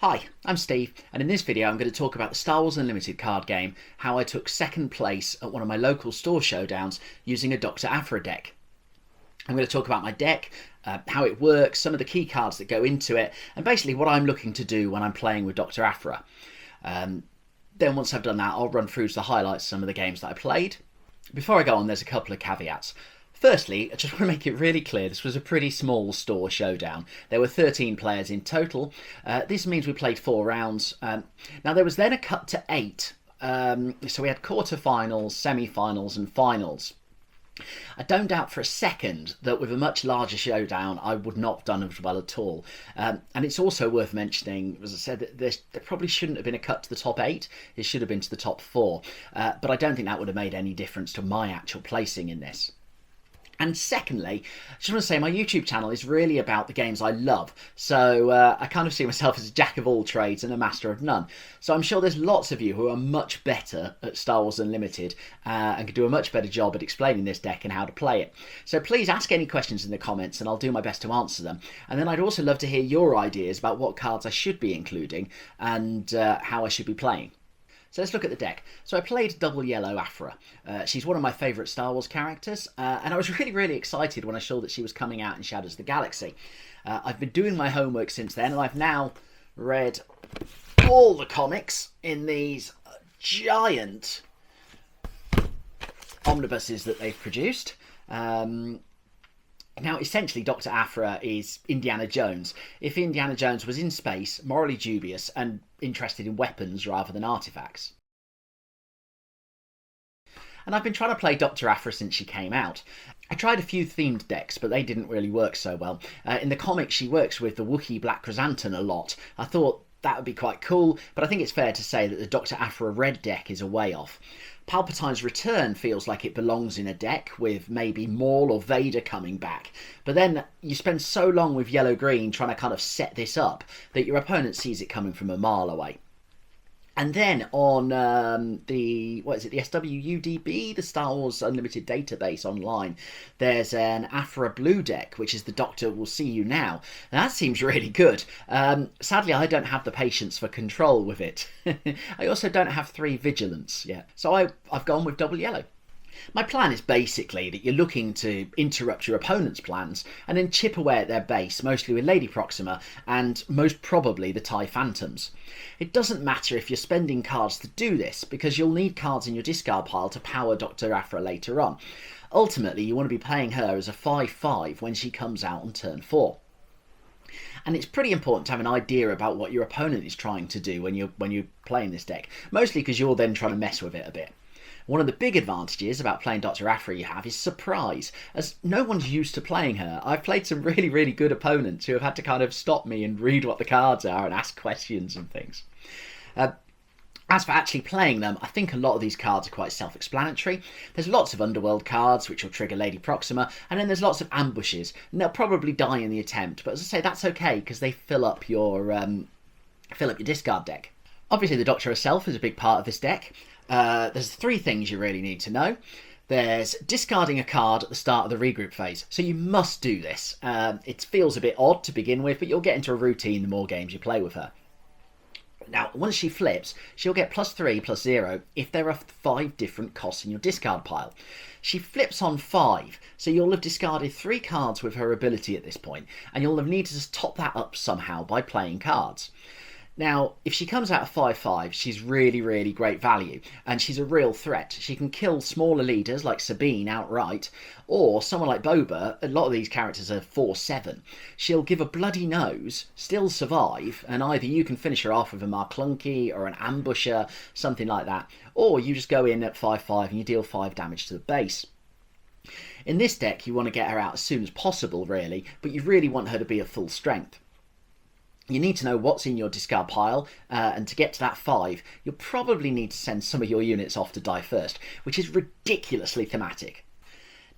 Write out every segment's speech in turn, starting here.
Hi, I'm Steve, and in this video I'm going to talk about the Star Wars Unlimited card game, how I took second place at one of my local store showdowns using a Doctor Aphra deck. I'm going to talk about my deck, how it works, some of the key cards that go into it, and basically what I'm looking to do when I'm playing with Doctor Aphra. Then once I've done that, I'll run through the highlights of some of the games that I played. Before I go on, there's a couple of caveats. Firstly, I just want to make it really clear this was a pretty small store showdown. There were 13 players in total. This means we played 4 rounds. Now there was then a cut to 8. So we had quarterfinals, semi-finals and finals. I don't doubt for a second that with a much larger showdown I would not have done as well at all. And it's also worth mentioning, as I said, that there probably shouldn't have been a cut to the top 8. It should have been to the top 4. But I don't think that would have made any difference to my actual placing in this. And secondly, I just want to say my YouTube channel is really about the games I love. So I kind of see myself as a jack of all trades and a master of none. So I'm sure there's lots of you who are much better at Star Wars Unlimited and can do a much better job at explaining this deck and how to play it. So please ask any questions in the comments and I'll do my best to answer them. And then I'd also love to hear your ideas about what cards I should be including and how I should be playing. So let's look at the deck. So I played double yellow Aphra. She's one of my favourite Star Wars characters, and I was really excited when I saw that she was coming out in Shadows of the Galaxy. I've been doing my homework since then, and I've now read all the comics in these giant omnibuses that they've produced. Now, essentially, Doctor Aphra is Indiana Jones. If Indiana Jones was in space, morally dubious, and interested in weapons rather than artifacts. And I've been trying to play Doctor Aphra since she came out. I tried a few themed decks, but they didn't really work so well. In the comics, she works with the Wookiee Black Chrysanthemum a lot. I thought that would be quite cool, but I think it's fair to say that the Doctor Aphra red deck is a way off. Palpatine's Return feels like it belongs in a deck with maybe Maul or Vader coming back. But then you spend so long with yellow-green trying to kind of set this up that your opponent sees it coming from a mile away. And then on the SWUDB, the Star Wars Unlimited database online, there's an Aphra blue deck, which is the Doctor Will See You Now. And that seems really good. Sadly, I don't have the patience for control with it. I also don't have 3 vigilance yet. So I've gone with double yellow. My plan is basically that you're looking to interrupt your opponent's plans and then chip away at their base, mostly with Lady Proxima and most probably the TIE Phantoms. It doesn't matter if you're spending cards to do this, because you'll need cards in your discard pile to power Doctor Aphra later on. Ultimately, you want to be playing her as a 5/5 when she comes out on turn 4. And it's pretty important to have an idea about what your opponent is trying to do when you're playing this deck, mostly because you're then trying to mess with it a bit. One of the big advantages about playing Doctor Aphra you have is surprise, as no one's used to playing her. I've played some really good opponents who have had to kind of stop me and read what the cards are and ask questions and things. As for actually playing them, I think a lot of these cards are quite self-explanatory. There's lots of Underworld cards, which will trigger Lady Proxima, and then there's lots of ambushes, and they'll probably die in the attempt, but as I say, that's okay, because they fill up your discard deck. Obviously, the Doctor herself is a big part of this deck. There's 3 things you really need to know. There's discarding a card at the start of the regroup phase, so you must do this. It feels a bit odd to begin with, but you'll get into a routine the more games you play with her. Now, once she flips, she'll get +3/+0 if there are 5 different costs in your discard pile. She flips on 5, so you'll have discarded 3 cards with her ability at this point, and you'll have needed to top that up somehow by playing cards. Now, if she comes out of 5/5, she's really great value, and she's a real threat. She can kill smaller leaders like Sabine outright, or someone like Boba. A lot of these characters are 4/7. She'll give a bloody nose, still survive, and either you can finish her off with a Marclunky or an Ambusher, something like that, or you just go in at 5/5 and you deal 5 damage to the base. In this deck, you want to get her out as soon as possible, really, but you really want her to be at full strength. You need to know what's in your discard pile, and to get to that 5, you'll probably need to send some of your units off to die first, which is ridiculously thematic.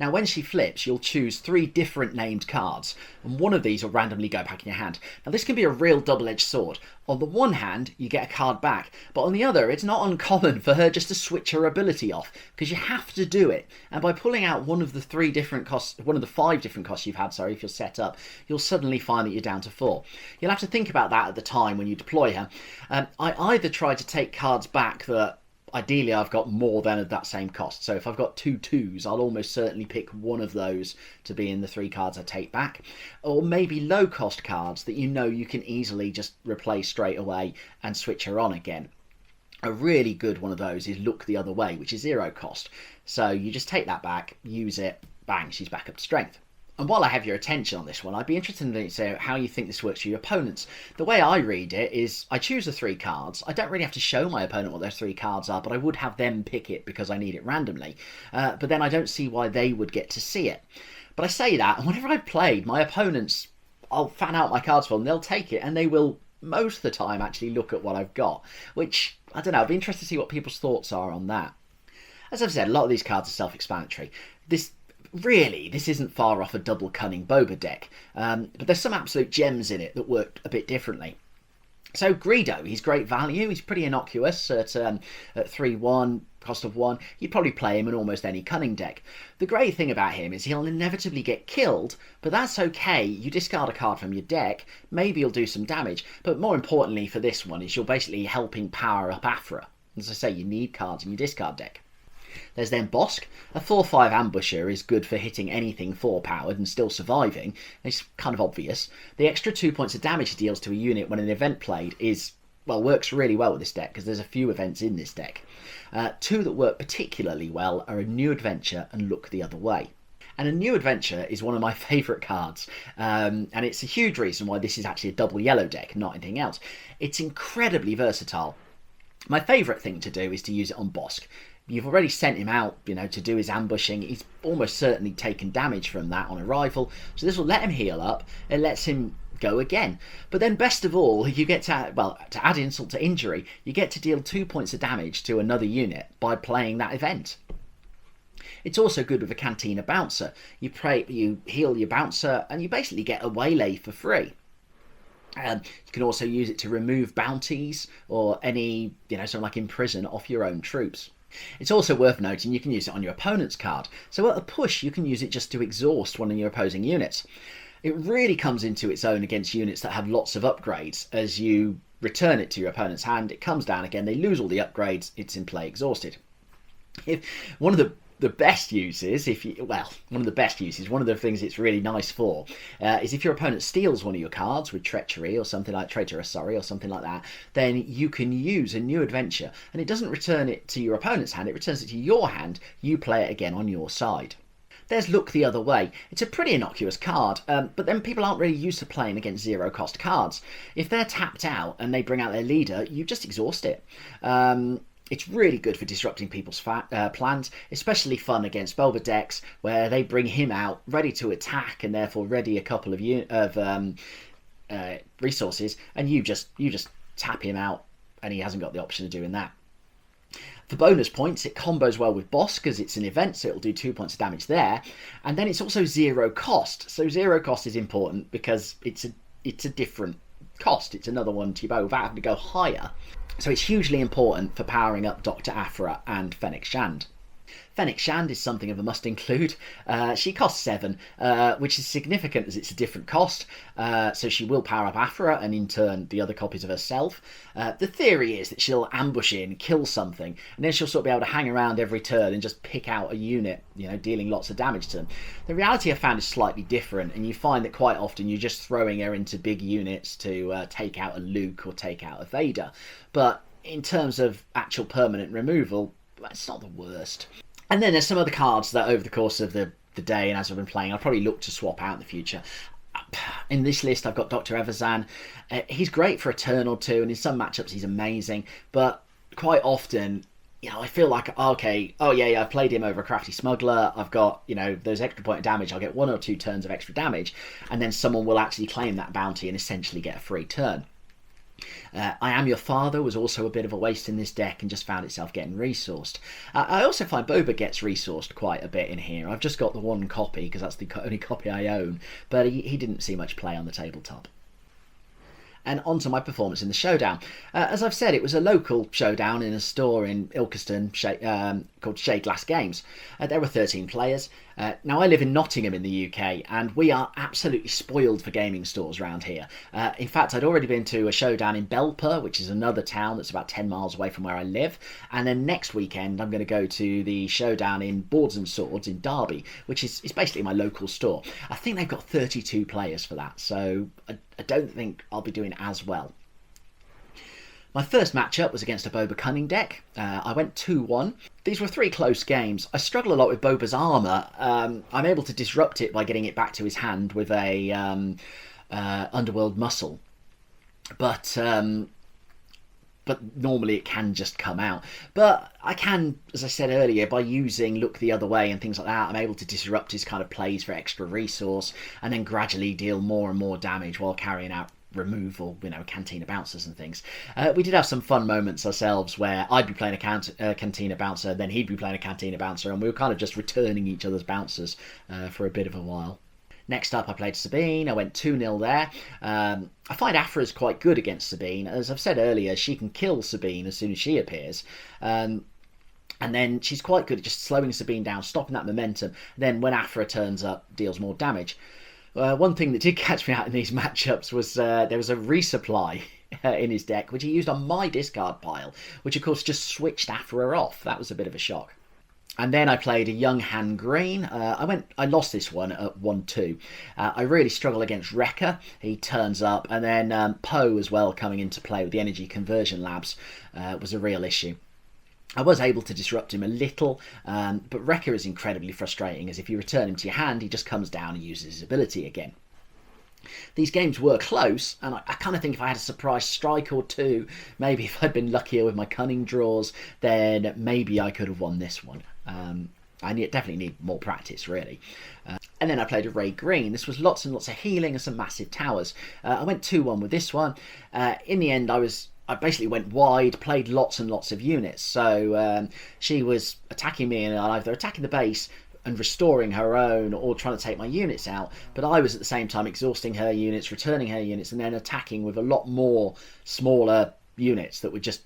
Now when she flips, you'll choose 3 different named cards, and one of these will randomly go back in your hand. Now this can be a real double-edged sword. On the one hand, you get a card back, but on the other, it's not uncommon for her just to switch her ability off, because you have to do it. And by pulling out one of the 5 different costs you've had, if you're set up, you'll suddenly find that you're down to 4. You'll have to think about that at the time when you deploy her. I either try to take cards back that ideally I've got more than at that same cost. So if I've got 2 2s, I'll almost certainly pick one of those to be in the 3 cards I take back. Or maybe low cost cards that you can easily just replace straight away and switch her on again. A really good one of those is Look the Other Way, which is 0 cost. So you just take that back, use it, bang, she's back up to strength. And while I have your attention on this one, I'd be interested in to know how you think this works for your opponents. The way I read it is I choose the 3 cards. I don't really have to show my opponent what those 3 cards are, but I would have them pick it because I need it randomly. But then I don't see why they would get to see it. But I say that, and whenever I've played, my opponents, I'll fan out my cards for them, they'll take it, and they will most of the time actually look at what I've got. Which, I don't know, I'd be interested to see what people's thoughts are on that. As I've said, a lot of these cards are self-explanatory. This isn't far off a double cunning Boba deck, but there's some absolute gems in it that work a bit differently. So Greedo, he's great value, he's pretty innocuous at 3-1, cost of 1. You'd probably play him in almost any cunning deck. The great thing about him is he'll inevitably get killed, but that's okay. You discard a card from your deck, maybe you'll do some damage, but more importantly for this one is you're basically helping power up Aphra. As I say, you need cards in your discard deck. There's then Bosk. A 4-5 ambusher is good for hitting anything 4-powered and still surviving. It's kind of obvious. The extra 2 points of damage it deals to a unit when an event played works really well with this deck because there's a few events in this deck. 2 that work particularly well are a New Adventure and Look the Other Way. And a New Adventure is one of my favourite cards, and it's a huge reason why this is actually a double yellow deck, not anything else. It's incredibly versatile. My favourite thing to do is to use it on Bosk. You've already sent him out, to do his ambushing. He's almost certainly taken damage from that on arrival. So this will let him heal up. It lets him go again. But then best of all, you get to add insult to injury, you get to deal 2 points of damage to another unit by playing that event. It's also good with a Cantina Bouncer. You heal your Bouncer and you basically get a waylay for free. You can also use it to remove bounties or any, something like imprison off your own troops. It's also worth noting you can use it on your opponent's card, so at a push you can use it just to exhaust one of your opposing units. It really comes into its own against units that have lots of upgrades. As you return it to your opponent's hand, it comes down again, they lose all the upgrades, it's in play exhausted. If one of the best uses, one of the things it's really nice for, is if your opponent steals one of your cards with treachery or something like or something like that, then you can use a New Adventure, and it doesn't return it to your opponent's hand, it returns it to your hand, you play it again on your side. There's Look the Other Way. It's a pretty innocuous card, but then people aren't really used to playing against 0 cost cards. If they're tapped out and they bring out their leader, you just exhaust it. It's really good for disrupting people's plans, especially fun against Boba decks where they bring him out ready to attack and therefore ready a couple of resources, and you just tap him out and he hasn't got the option of doing that. For bonus points, it combos well with Boss because it's an event, so it'll do 2 points of damage there, and then it's also 0 cost. So 0 cost is important because it's a different cost. It's another one to bow without having to go higher. So it's hugely important for powering up Doctor Aphra and Fennec Shand. Fennec Shand is something of a must include. She costs 7, which is significant as it's a different cost. So she will power up Aphra and in turn the other copies of herself. The theory is that she'll ambush in, kill something, and then she'll sort of be able to hang around every turn and just pick out a unit, dealing lots of damage to them. The reality I found is slightly different, and you find that quite often you're just throwing her into big units to take out a Luke or take out a Vader. But in terms of actual permanent removal, it's not the worst. And then there's some other cards that over the course of the day and as I've been playing, I'll probably look to swap out in the future. In this list, I've got Doctor Aphra. He's great for a turn or two, and in some matchups he's amazing. But quite often, I feel like, I've played him over a Crafty Smuggler. I've got, those extra point of damage. I'll get 1 or 2 turns of extra damage, and then someone will actually claim that bounty and essentially get a free turn. I Am Your Father was also a bit of a waste in this deck and just found itself getting resourced. I also find Boba gets resourced quite a bit in here. I've just got the one copy because that's the only copy I own, but he didn't see much play on the tabletop. And on to my performance in the showdown. As I've said, it was a local showdown in a store in Ilkeston called Shade Glass Games. There were 13 players. Now, I live in Nottingham in the UK, and we are absolutely spoiled for gaming stores around here. In fact, I'd already been to a showdown in Belper, which is another town that's about 10 miles away from where I live. And then next weekend, I'm going to go to the showdown in Boards and Swords in Derby, which is basically my local store. I think they've got 32 players for that, so I don't think I'll be doing as well. My first matchup was against a Boba cunning deck. I went 2-1. These were 3 close games. I struggle a lot with Boba's armour. I'm able to disrupt it by getting it back to his hand with a Underworld Muscle. But normally it can just come out. But I can, as I said earlier, by using Look the Other Way and things like that, I'm able to disrupt his kind of plays for extra resource and then gradually deal more and more damage while carrying out removal, Cantina Bouncers and things. We did have some fun moments ourselves where I'd be playing a Cantina Bouncer, then he'd be playing a Cantina Bouncer, and we were kind of just returning each other's bouncers for a bit of a while. Next up, I played Sabine. I went 2-0 there. I find Aphra's quite good against Sabine. As I've said earlier, she can kill Sabine as soon as she appears. And then she's quite good at just slowing Sabine down, stopping that momentum. Then when Aphra turns up, deals more damage. One thing that did catch me out in these matchups was there was a resupply in his deck, which he used on my discard pile, which of course just switched Aphra off. That was a bit of a shock. And then I played a young Han Green. I lost this one at 1-2. I really struggle against Wrecker. He turns up, and then Poe as well coming into play with the energy conversion labs was a real issue. I was able to disrupt him a little, but Wrecker is incredibly frustrating, as if you return him to your hand, he just comes down and uses his ability again. These games were close, and I kind of think if I had a surprise strike or two, maybe if I'd been luckier with my cunning draws, then maybe I could have won this one. I definitely need more practice, really. And then I played a Ray Green. This was lots and lots of healing and some massive towers. I went 2-1 with this one. In the end, I basically went wide, played lots and lots of units. So she was attacking me and either attacking the base and restoring her own or trying to take my units out. But I was at the same time exhausting her units, returning her units, and then attacking with a lot more smaller units that were just...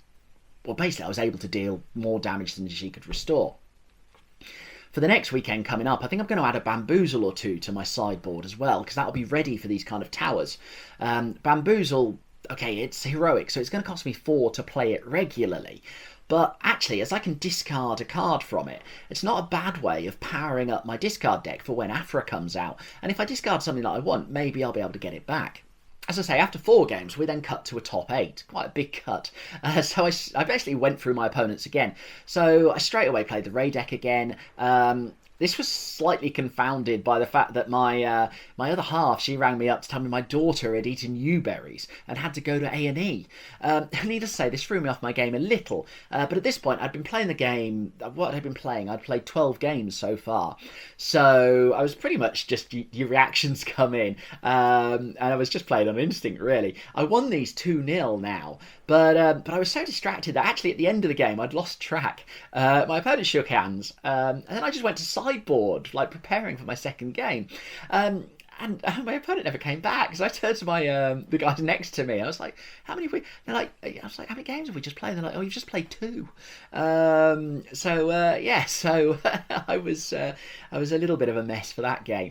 Well, basically I was able to deal more damage than she could restore. For the next weekend coming up, I think I'm going to add a Bamboozle or two to my sideboard as well, because that'll be ready for these kind of towers. Bamboozle... Okay, it's heroic, so it's going to cost me 4 to play it regularly. But actually, as I can discard a card from it, it's not a bad way of powering up my discard deck for when Aphra comes out. And if I discard something that I want, maybe I'll be able to get it back. As I say, after 4 games, we then cut to a top 8. Quite a big cut. So I basically went through my opponents again. So I straight away played the Ray deck again. This was slightly confounded by the fact that my other half, she rang me up to tell me my daughter had eaten Newberries and had to go to A&E. Needless to say, this threw me off my game a little. But at this point, I'd been playing the game... What had I been playing? I'd played 12 games so far. So I was pretty much just... Your reactions come in. And I was just playing on instinct, really. I won these 2-0 now. But I was so distracted that actually at the end of the game, I'd lost track. My opponent shook hands. And then I just went to sideboard, like preparing for my second game. And my opponent never came back, because I turned to my the guys next to me. I was like, "How many have we?" They're like, "I was like, how many games have we just played?" They're like, "Oh, you've just played 2." So I was a little bit of a mess for that game.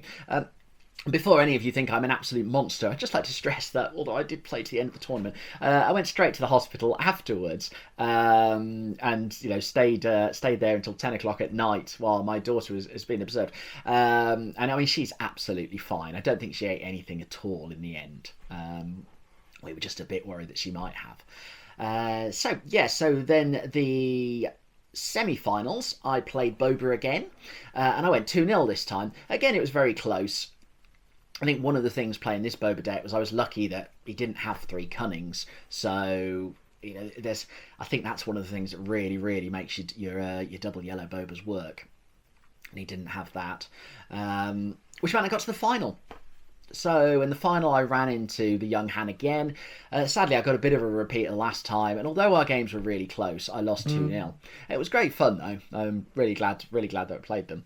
Before any of you think I'm an absolute monster, I'd just like to stress that, although I did play to the end of the tournament, I went straight to the hospital afterwards and stayed there until 10 o'clock at night while my daughter has been observed. And I mean, she's absolutely fine. I don't think she ate anything at all in the end. We were just a bit worried that she might have. So then the semi-finals, I played Boba again, and I went 2-0 this time. Again, it was very close. I think one of the things playing this Boba deck was I was lucky that he didn't have 3 cunnings, so I think that's one of the things that really, really makes your double yellow Bobas work, and he didn't have that, which meant I got to the final. So in the final I ran into the young Han again. Sadly I got a bit of a repeater last time, and although our games were really close, I lost 2-0. It was great fun though. I'm really glad that I played them.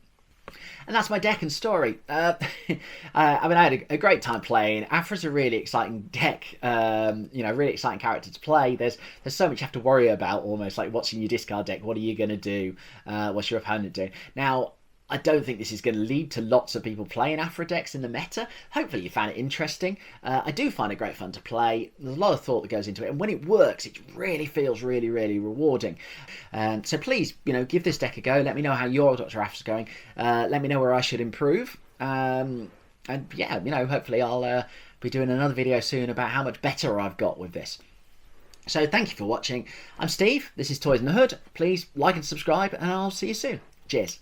And that's my deck and story. I mean, I had a great time playing. Aphra's a really exciting deck, really exciting character to play. There's so much you have to worry about, almost like what's in your discard deck, what are you going to do, what's your opponent doing. Now, I don't think this is going to lead to lots of people playing Aphra decks in the meta. Hopefully you found it interesting. I do find it great fun to play. There's a lot of thought that goes into it, and when it works, it really feels really, really rewarding. So please, give this deck a go. Let me know how your Doctor Aphra's going. Let me know where I should improve. And yeah, hopefully I'll be doing another video soon about how much better I've got with this. So thank you for watching. I'm Steve. This is Toys in the Hood. Please like and subscribe, and I'll see you soon. Cheers.